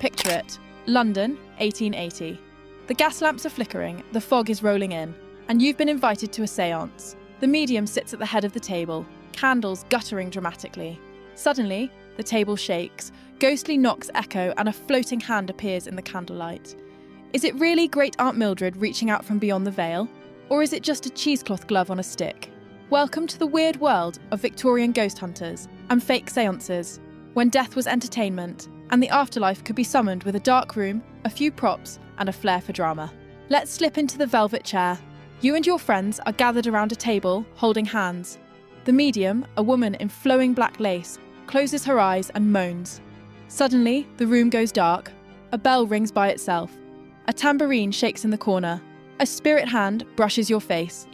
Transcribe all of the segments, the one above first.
Picture it. London, 1880. The gas lamps are flickering, the fog is rolling in, and you've been invited to a séance. The medium sits at the head of the table, candles guttering dramatically. Suddenly, the table shakes, ghostly knocks echo, and a floating hand appears in the candlelight. Is it really great Aunt Mildred reaching out from beyond the veil? Or is it just a cheesecloth glove on a stick? Welcome to the weird world of Victorian ghost hunters and fake séances, when death was entertainment, and the afterlife could be summoned with a dark room, a few props, and a flair for drama. Let's slip into the velvet chair. You and your friends are gathered around a table, holding hands. The medium, a woman in flowing black lace, closes her eyes and moans. Suddenly, the room goes dark. A bell rings by itself. A tambourine shakes in the corner. A spirit hand brushes your face.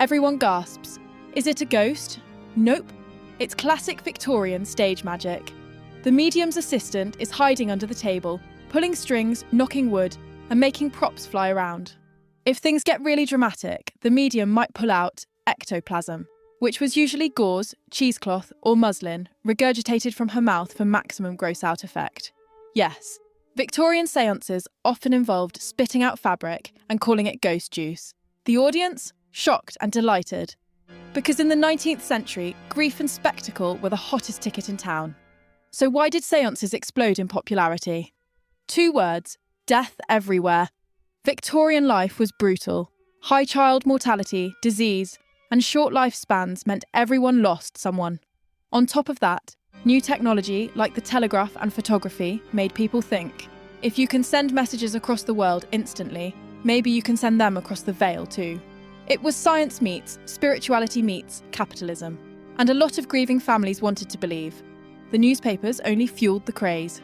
Everyone gasps. Is it a ghost? Nope. It's classic Victorian stage magic. The medium's assistant is hiding under the table, pulling strings, knocking wood, and making props fly around. If things get really dramatic, the medium might pull out ectoplasm, which was usually gauze, cheesecloth, or muslin, regurgitated from her mouth for maximum gross-out effect. Yes, Victorian séances often involved spitting out fabric and calling it ghost juice. The audience? Shocked and delighted. Because in the 19th century, grief and spectacle were the hottest ticket in town. So why did séances explode in popularity? 2 words: death everywhere. Victorian life was brutal. High child mortality, disease, and short lifespans meant everyone lost someone. On top of that, new technology like the telegraph and photography made people think, if you can send messages across the world instantly, maybe you can send them across the veil too. It was science meets, spirituality meets, capitalism. And a lot of grieving families wanted to believe. The newspapers only fueled the craze.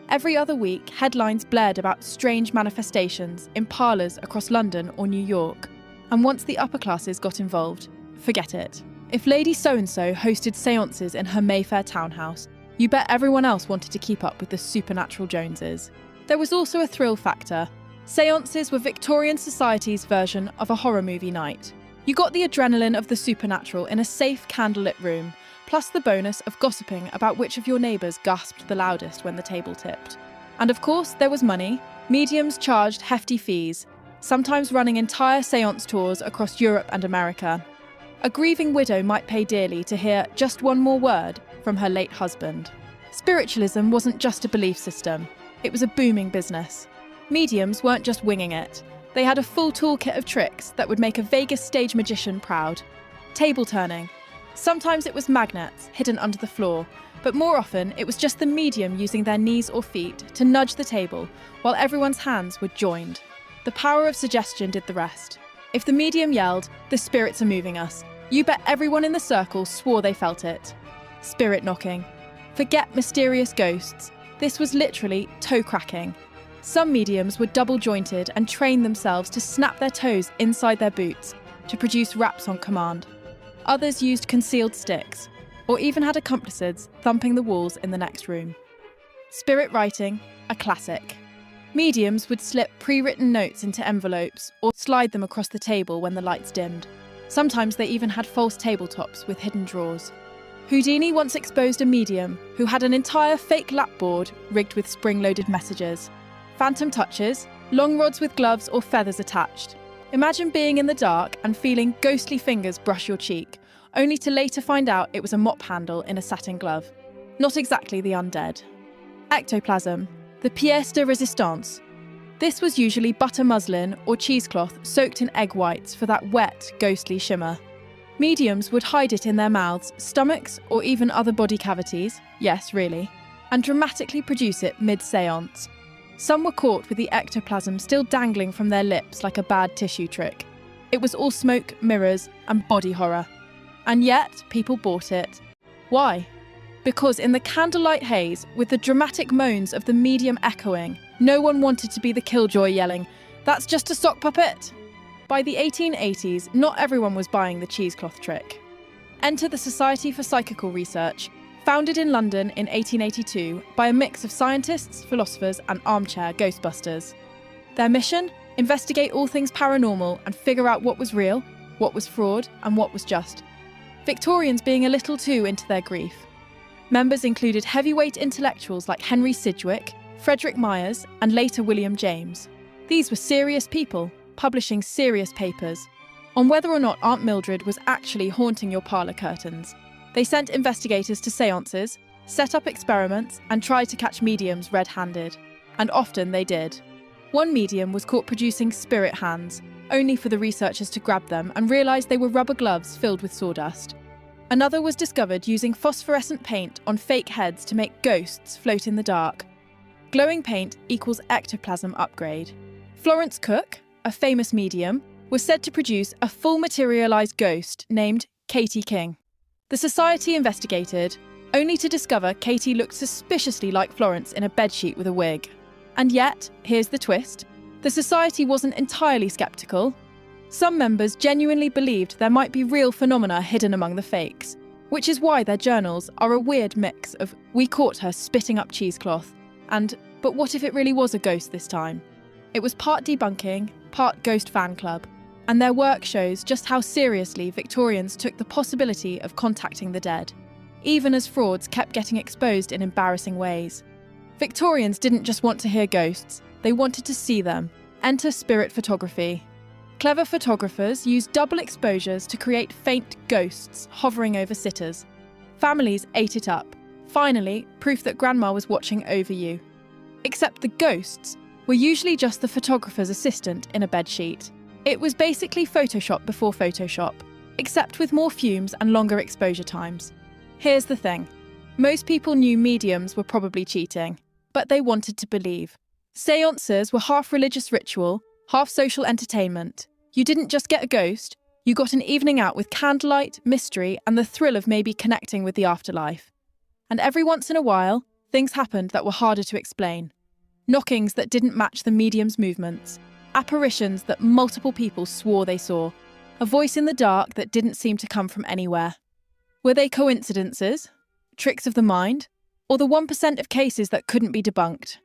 Every other week, headlines blared about strange manifestations in parlours across London or New York. And once the upper classes got involved, forget it. If Lady So-and-so hosted séances in her Mayfair townhouse, you bet everyone else wanted to keep up with the supernatural Joneses. There was also a thrill factor. Séances were Victorian society's version of a horror movie night. You got the adrenaline of the supernatural in a safe, candlelit room, plus the bonus of gossiping about which of your neighbours gasped the loudest when the table tipped. And of course, there was money. Mediums charged hefty fees, sometimes running entire séance tours across Europe and America. A grieving widow might pay dearly to hear just one more word from her late husband. Spiritualism wasn't just a belief system, it was a booming business. Mediums weren't just winging it. They had a full toolkit of tricks that would make a Vegas stage magician proud. Table turning. Sometimes it was magnets hidden under the floor, but more often it was just the medium using their knees or feet to nudge the table while everyone's hands were joined. The power of suggestion did the rest. If the medium yelled, "The spirits are moving us," you bet everyone in the circle swore they felt it. Spirit knocking. Forget mysterious ghosts. This was literally toe cracking. Some mediums were double-jointed and trained themselves to snap their toes inside their boots to produce raps on command. Others used concealed sticks, or even had accomplices thumping the walls in the next room. Spirit writing, a classic. Mediums would slip pre-written notes into envelopes or slide them across the table when the lights dimmed. Sometimes they even had false tabletops with hidden drawers. Houdini once exposed a medium who had an entire fake lapboard rigged with spring-loaded messages. Phantom touches, long rods with gloves or feathers attached. Imagine being in the dark and feeling ghostly fingers brush your cheek, only to later find out it was a mop handle in a satin glove. Not exactly the undead. Ectoplasm, the pièce de résistance. This was usually butter muslin or cheesecloth soaked in egg whites for that wet, ghostly shimmer. Mediums would hide it in their mouths, stomachs, or even other body cavities, yes, really, and dramatically produce it mid-séance. Some were caught with the ectoplasm still dangling from their lips like a bad tissue trick. It was all smoke, mirrors, and body horror. And yet, people bought it. Why? Because in the candlelight haze, with the dramatic moans of the medium echoing, no one wanted to be the killjoy yelling, "That's just a sock puppet!" By the 1880s, not everyone was buying the cheesecloth trick. Enter the Society for Psychical Research, founded in London in 1882 by a mix of scientists, philosophers, and armchair ghostbusters. Their mission? Investigate all things paranormal and figure out what was real, what was fraud, and what was just. Victorians being a little too into their grief. Members included heavyweight intellectuals like Henry Sidgwick, Frederick Myers, and later William James. These were serious people, publishing serious papers on whether or not Aunt Mildred was actually haunting your parlour curtains. They sent investigators to séances, set up experiments, and tried to catch mediums red-handed. And often they did. One medium was caught producing spirit hands, only for the researchers to grab them and realise they were rubber gloves filled with sawdust. Another was discovered using phosphorescent paint on fake heads to make ghosts float in the dark. Glowing paint equals ectoplasm upgrade. Florence Cook, a famous medium, was said to produce a full materialised ghost named Katie King. The society investigated, only to discover Katie looked suspiciously like Florence in a bedsheet with a wig. And yet, here's the twist, the society wasn't entirely sceptical. Some members genuinely believed there might be real phenomena hidden among the fakes, which is why their journals are a weird mix of "we caught her spitting up cheesecloth" and "but what if it really was a ghost this time?" It was part debunking, part ghost fan club, and their work shows just how seriously Victorians took the possibility of contacting the dead, even as frauds kept getting exposed in embarrassing ways. Victorians didn't just want to hear ghosts, they wanted to see them. Enter spirit photography. Clever photographers used double exposures to create faint ghosts hovering over sitters. Families ate it up. Finally, proof that grandma was watching over you. Except the ghosts were usually just the photographer's assistant in a bedsheet. It was basically Photoshop before Photoshop, except with more fumes and longer exposure times. Here's the thing. Most people knew mediums were probably cheating, but they wanted to believe. Séances were half religious ritual, half social entertainment. You didn't just get a ghost, you got an evening out with candlelight, mystery, and the thrill of maybe connecting with the afterlife. And every once in a while, things happened that were harder to explain. Knockings that didn't match the medium's movements. Apparitions that multiple people swore they saw. A voice in the dark that didn't seem to come from anywhere. Were they coincidences? Tricks of the mind? Or the 1% of cases that couldn't be debunked?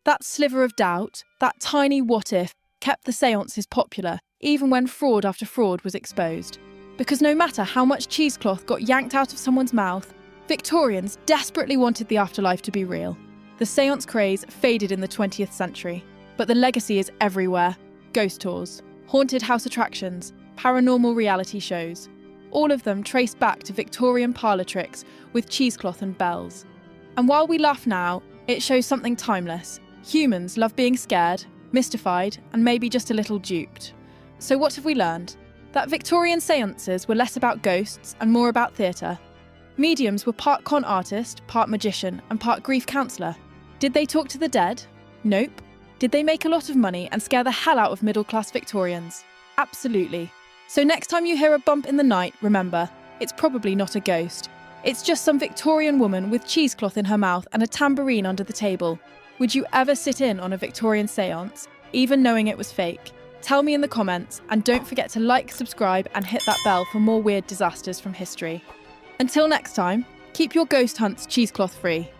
That sliver of doubt, that tiny what-if, kept the séances popular, even when fraud after fraud was exposed. Because no matter how much cheesecloth got yanked out of someone's mouth, Victorians desperately wanted the afterlife to be real. The séance craze faded in the 20th century, but the legacy is everywhere. Ghost tours, haunted house attractions, paranormal reality shows. All of them trace back to Victorian parlour tricks with cheesecloth and bells. And while we laugh now, it shows something timeless. Humans love being scared, mystified, and maybe just a little duped. So what have we learned? That Victorian séances were less about ghosts and more about theatre. Mediums were part con artist, part magician, and part grief counsellor. Did they talk to the dead? Nope. Did they make a lot of money and scare the hell out of middle-class Victorians? Absolutely. So next time you hear a bump in the night, remember, it's probably not a ghost. It's just some Victorian woman with cheesecloth in her mouth and a tambourine under the table. Would you ever sit in on a Victorian séance, even knowing it was fake? Tell me in the comments, and don't forget to like, subscribe, and hit that bell for more weird disasters from history. Until next time, keep your ghost hunts cheesecloth free.